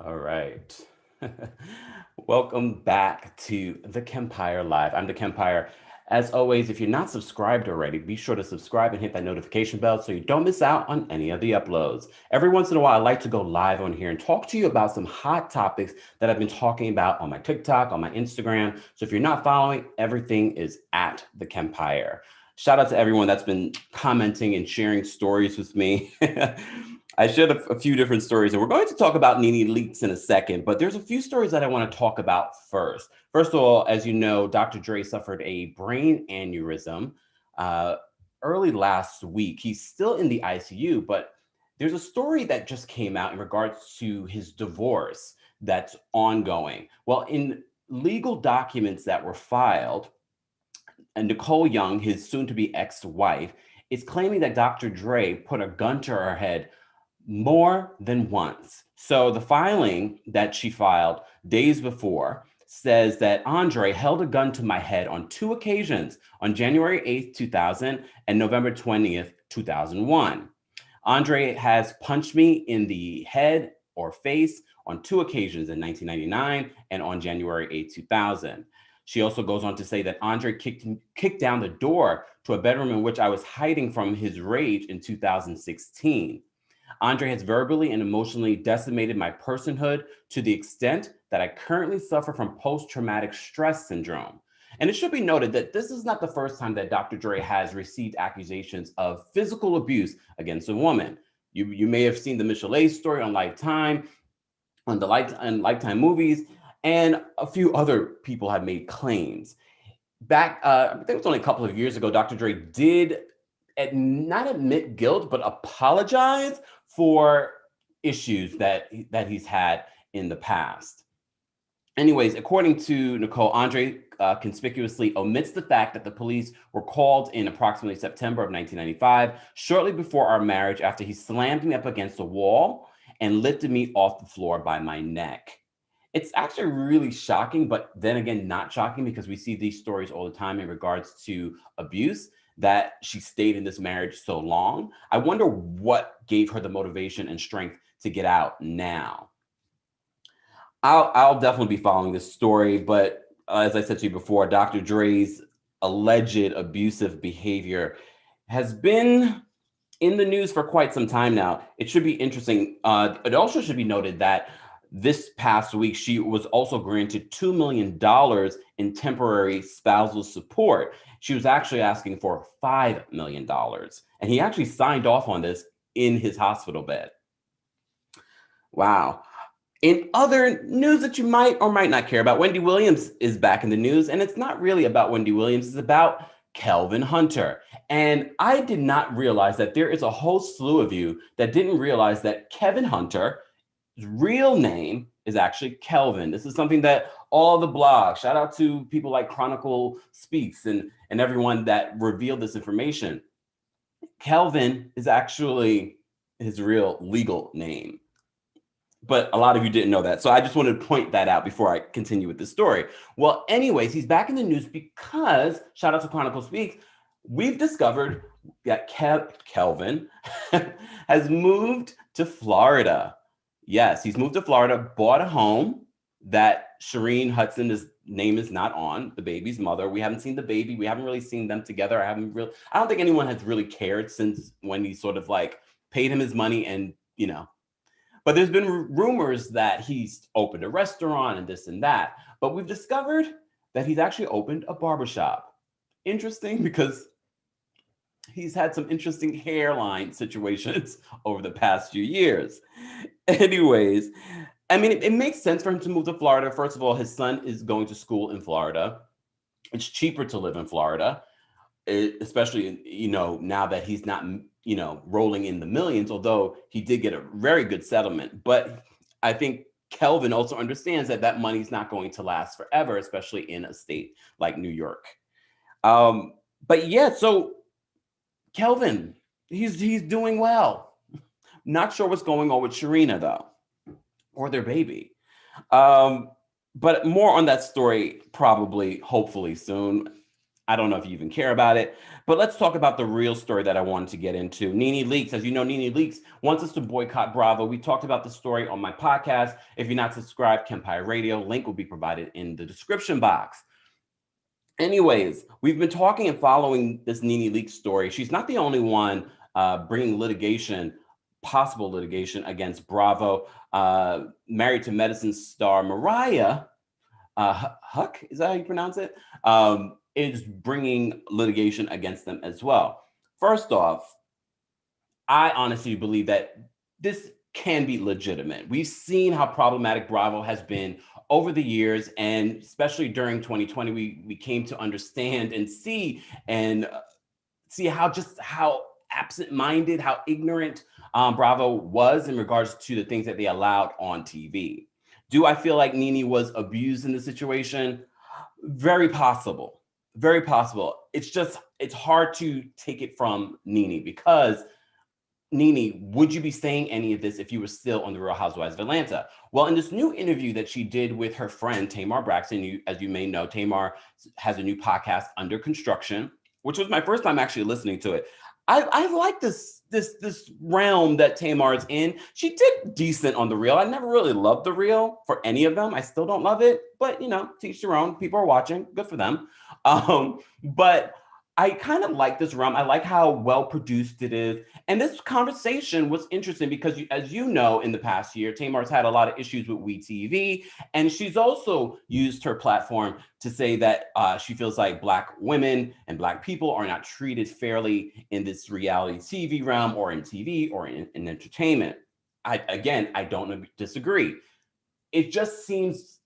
All right. Welcome back to TheKempire Live. I'm TheKempire. As always, if you're not subscribed already, be sure to subscribe and hit that notification bell so you don't miss out on any of the uploads. Every once in a while, I like to go live on here and talk to you about some hot topics that I've been talking about on my TikTok, on my Instagram. So if you're not following, everything is at TheKempire. Shout out to everyone that's been commenting and sharing stories with me. I shared a few different stories, and we're going to talk about Nene Leakes in a second, but there's a few stories that I want to talk about first. First of all, as you know, Dr. Dre suffered a brain aneurysm uh, early last week. He's still in the ICU, but there's a story that just came out in regards to his divorce that's ongoing. Well, in legal documents that were filed, and Nicole Young, his soon to be ex wife, is claiming that Dr. Dre put a gun to her head more than once. So the filing that she filed days before says that Andre held a gun to my head on two occasions, on January 8th, 2000 and November 20th, 2001. Andre has punched me in the head or face on two occasions in 1999 and on January 8th, 2000. She also goes on to say that Andre kicked down the door to a bedroom in which I was hiding from his rage in 2016. Andre has verbally and emotionally decimated my personhood to the extent that I currently suffer from post traumatic stress syndrome. And it should be noted that this is not the first time that Dr. Dre has received accusations of physical abuse against a woman. You may have seen the Michelle story on Lifetime, on the Lifetime movies, and a few other people have made claims. Back, I think it was only a couple of years ago, Dr. Dre did not admit guilt, but apologize for issues that he's had in the past. Anyways, according to Nicole, Andre conspicuously omits the fact that the police were called in approximately September of 1995, shortly before our marriage, after he slammed me up against a wall and lifted me off the floor by my neck. It's actually really shocking, but then again, not shocking because we see these stories all the time in regards to abuse, that she stayed in this marriage so long. I wonder what gave her the motivation and strength to get out now. I'll definitely be following this story, but as I said to you before, Dr. Dre's alleged abusive behavior has been in the news for quite some time now. It should be interesting. It also should be noted that this past week, she was also granted $2 million in temporary spousal support. She was actually asking for $5 million. And he actually signed off on this in his hospital bed. Wow. In other news that you might or might not care about, Wendy Williams is back in the news, and it's not really about Wendy Williams, it's about Kelvin Hunter. And I did not realize that there is a whole slew of you that didn't realize that Kevin Hunter, his real name is actually Kelvin. This is something that all the blogs, shout out to people like Chronicle Speaks and everyone that revealed this information. Kelvin is actually his real legal name, but a lot of you didn't know that. So I just wanted to point that out before I continue with the story. Well, anyways, he's back in the news because, shout out to Chronicle Speaks, we've discovered that Kelvin has moved to Florida. Yes, he's moved to Florida, bought a home that Shireen Hudson's name is not on, the baby's mother. We haven't seen the baby. We haven't really seen them together. I don't think anyone has really cared since when he sort of like paid him his money and, but there's been rumors that he's opened a restaurant and this and that. But we've discovered that he's actually opened a barbershop. Interesting because he's had some interesting hairline situations over the past few years. Anyways, I mean, it makes sense for him to move to Florida. First of all, his son is going to school in Florida. It's cheaper to live in Florida, especially, now that he's not, rolling in the millions, although he did get a very good settlement. But I think Kelvin also understands that that money's not going to last forever, especially in a state like New York. But yeah, so Kelvin, he's doing well. Not sure what's going on with Sharina though, or their baby. But more on that story probably, hopefully soon. I don't know if you even care about it, but let's talk about the real story that I wanted to get into. Nene Leakes, as you know, Nene Leakes wants us to boycott Bravo. We talked about the story on my podcast. If you're not subscribed, TheKempire Radio, link will be provided in the description box. Anyways, we've been talking and following this Nene Leakes story. She's not the only one bringing litigation, possible litigation against Bravo. Married to Medicine star Mariah Huck, is that how you pronounce it? Is bringing litigation against them as well. First off, I honestly believe that this can be legitimate. We've seen how problematic Bravo has been over the years, and especially during 2020, we came to understand and see how absent-minded, how ignorant Bravo was in regards to the things that they allowed on TV. Do I feel like Nene was abused in the situation? Very possible. Very possible. It's hard to take it from Nene because Nene, would you be saying any of this if you were still on the Real Housewives of Atlanta? Well, in this new interview that she did with her friend Tamar Braxton, as you may know, Tamar has a new podcast under construction, which was my first time actually listening to it. I like this realm that Tamar is in. She did decent on The Real. I never really loved The Real for any of them. I still don't love it, but teach their own. People are watching. Good for them. But I kind of like this realm. I like how well produced it is. And this conversation was interesting because, as you know, in the past year, Tamar's had a lot of issues with WeTV, and she's also used her platform to say that she feels like Black women and Black people are not treated fairly in this reality TV realm or in TV or in entertainment. I don't disagree. It just seems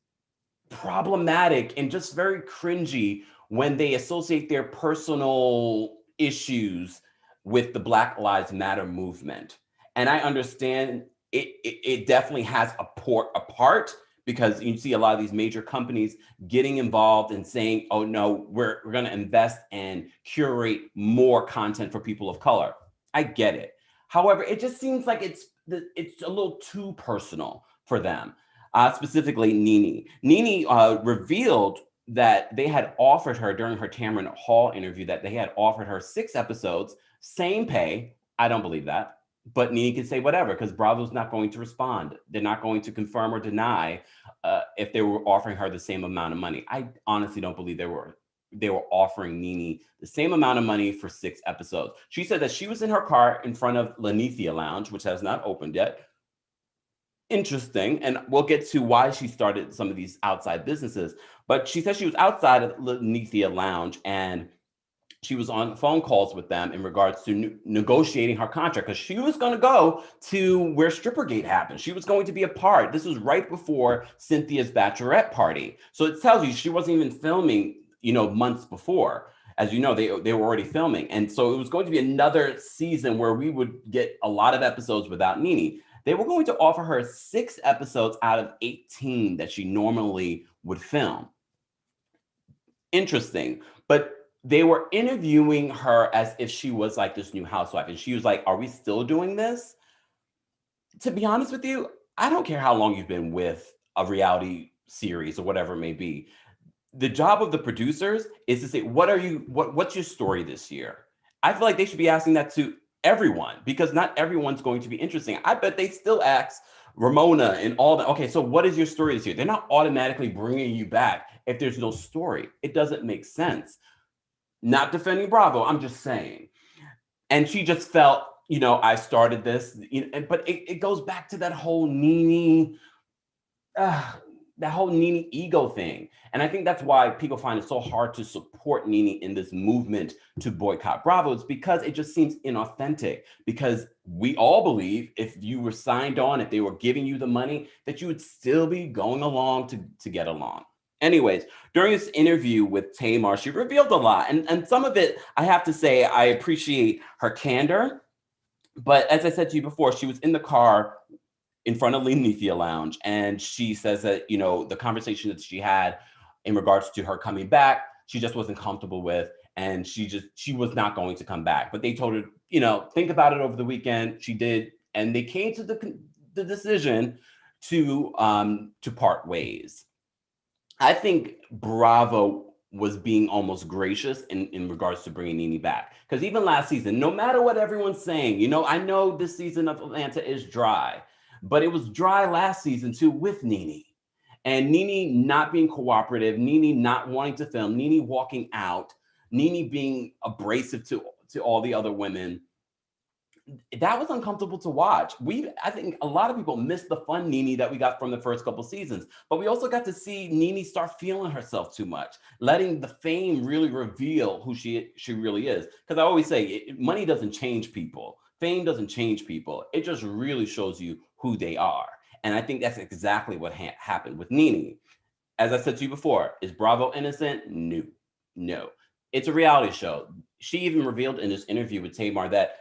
problematic and just very cringy when they associate their personal issues with the Black Lives Matter movement. And I understand it definitely has a part because you see a lot of these major companies getting involved and saying, oh no, we're going to invest and curate more content for people of color. I get it. However, it just seems like it's a little too personal for them. Specifically Nene. Nene revealed that they had offered her during her Tamron Hall interview that they had offered her 6 episodes, same pay. I don't believe that, but Nene can say whatever because Bravo's not going to respond. They're not going to confirm or deny if they were offering her the same amount of money. I honestly don't believe they were offering Nene the same amount of money for 6 episodes. She said that she was in her car in front of Lanithia Lounge, which has not opened yet. Interesting, and we'll get to why she started some of these outside businesses, but she said she was outside of Lanithia Lounge and she was on phone calls with them in regards to negotiating her contract because she was going to go to where Strippergate happened. She was going to be a part. This was right before Cynthia's bachelorette party, so it tells you she wasn't even filming months before. As you know, they were already filming, and so it was going to be another season where we would get a lot of episodes without Nene. They were going to offer her 6 episodes out of 18 that she normally would film. Interesting. But they were interviewing her as if she was like this new housewife. And she was like, are we still doing this? To be honest with you, I don't care how long you've been with a reality series or whatever it may be. The job of the producers is to say, what's your story this year? I feel like they should be asking that to everyone because not everyone's going to be interesting. I bet they still ask Ramona and all that. Okay, so what is your story this year? They're not automatically bringing you back if there's no story. It doesn't make sense. Not defending Bravo, I'm just saying. And she just felt, I started this, but it goes back to that whole Nene ego thing. And I think that's why people find it so hard to support Nene in this movement to boycott Bravo. It's because it just seems inauthentic, because we all believe if you were signed on, if they were giving you the money, that you would still be going along to get along. Anyways, during this interview with Tamar, she revealed a lot. And some of it, I have to say, I appreciate her candor. But as I said to you before, she was in the car in front of Lanithia Lounge, and she says that the conversation that she had in regards to her coming back, she just wasn't comfortable with, and she was not going to come back. But they told her, think about it over the weekend. She did, and they came to the decision to part ways. I think Bravo was being almost gracious in regards to bringing Nene back. Because even last season, no matter what everyone's saying, I know this season of Atlanta is dry, but it was dry last season too with Nene. And Nene not being cooperative, Nene not wanting to film, Nene walking out, Nene being abrasive to all the other women. That was uncomfortable to watch. I think a lot of people missed the fun Nene that we got from the first couple seasons, but we also got to see Nene start feeling herself too much, letting the fame really reveal who she really is. Because I always say, money doesn't change people. Fame doesn't change people. It just really shows you who they are. And I think that's exactly what happened with Nene. As I said to you before, is Bravo innocent? No. It's a reality show. She even revealed in this interview with Tamar that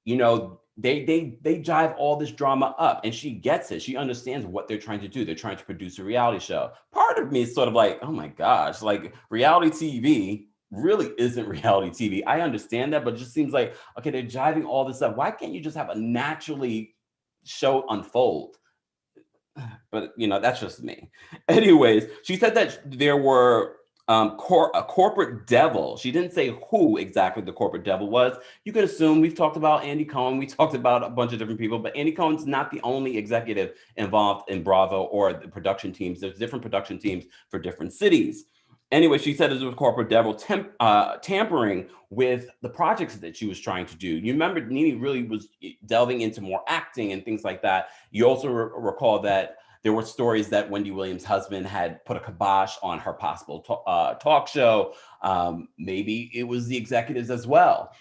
they jive all this drama up, and she gets it. She understands what they're trying to do. They're trying to produce a reality show. Part of me is sort of like, oh my gosh, like reality TV really isn't reality TV. I understand that, but it just seems like, okay, they're jiving all this up. Why can't you just have a naturally show unfold? But that's just me. Anyways, she said that there were a corporate devil. She didn't say who exactly the corporate devil was. You could assume. We've talked about Andy Cohen. We talked about a bunch of different people, but Andy Cohen's not the only executive involved in Bravo or the production teams. There's different production teams for different cities. Anyway, she said it was corporate devil tampering with the projects that she was trying to do. You remember Nene really was delving into more acting and things like that. You also recall that there were stories that Wendy Williams' husband had put a kibosh on her possible talk show. Maybe it was the executives as well.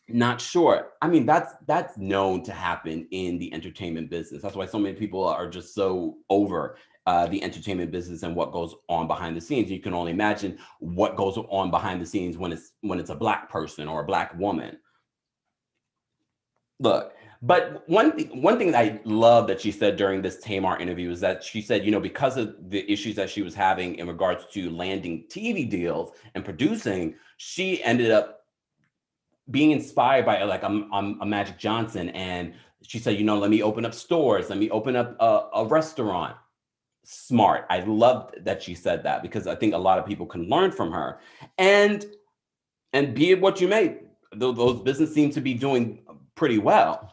Not sure. I mean, that's known to happen in the entertainment business. That's why so many people are just so over the entertainment business and what goes on behind the scenes. You can only imagine what goes on behind the scenes when it's a Black person or a Black woman. Look, but one thing that I love that she said during this Tamar interview is that she said, because of the issues that she was having in regards to landing TV deals and producing, she ended up being inspired by like a Magic Johnson. And she said, let me open up stores, let me open up a restaurant. Smart. I love that she said that, because I think a lot of people can learn from her. And be it what you may, those businesses seem to be doing pretty well.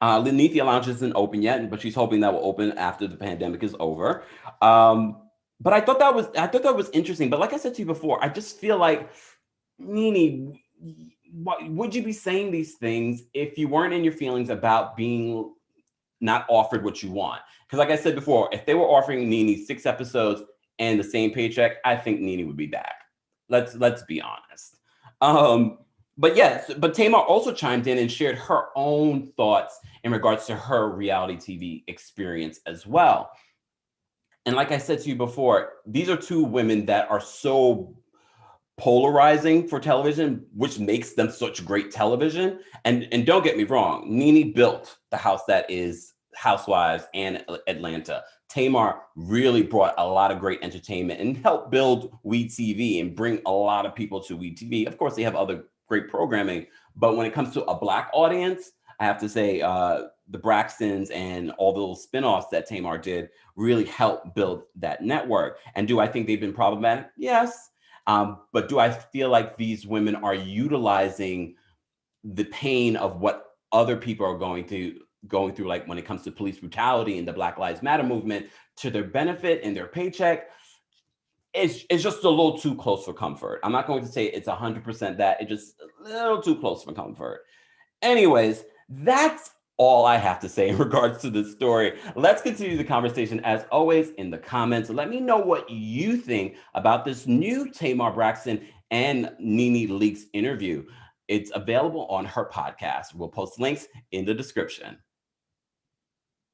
Lenithia Lounge isn't open yet, but she's hoping that will open after the pandemic is over. But I thought that was interesting. But like I said to you before, I just feel like, Nene, would you be saying these things if you weren't in your feelings about being not offered what you want? Because like I said before, if they were offering Nene 6 episodes and the same paycheck, I think Nene would be back. Let's be honest. But yes, but Tamar also chimed in and shared her own thoughts in regards to her reality TV experience as well. And like I said to you before, these are two women that are so polarizing for television, which makes them such great television. And don't get me wrong, Nene built the house that is Housewives and Atlanta. Tamar really brought a lot of great entertainment and helped build WE TV and bring a lot of people to WE TV. Of course, they have other great programming, but when it comes to a Black audience, I have to say the Braxtons and all those spinoffs that Tamar did really helped build that network. And do I think they've been problematic? Yes. But do I feel like these women are utilizing the pain of what other people are going through, like when it comes to police brutality and the Black Lives Matter movement, to their benefit and their paycheck? It's just a little too close for comfort. I'm not going to say it's 100% that. It's just a little too close for comfort. Anyways, that's all I have to say in regards to this story. Let's continue the conversation as always in the comments. Let me know what you think about this new Tamar Braxton and Nene Leakes interview. It's available on her podcast. We'll post links in the description.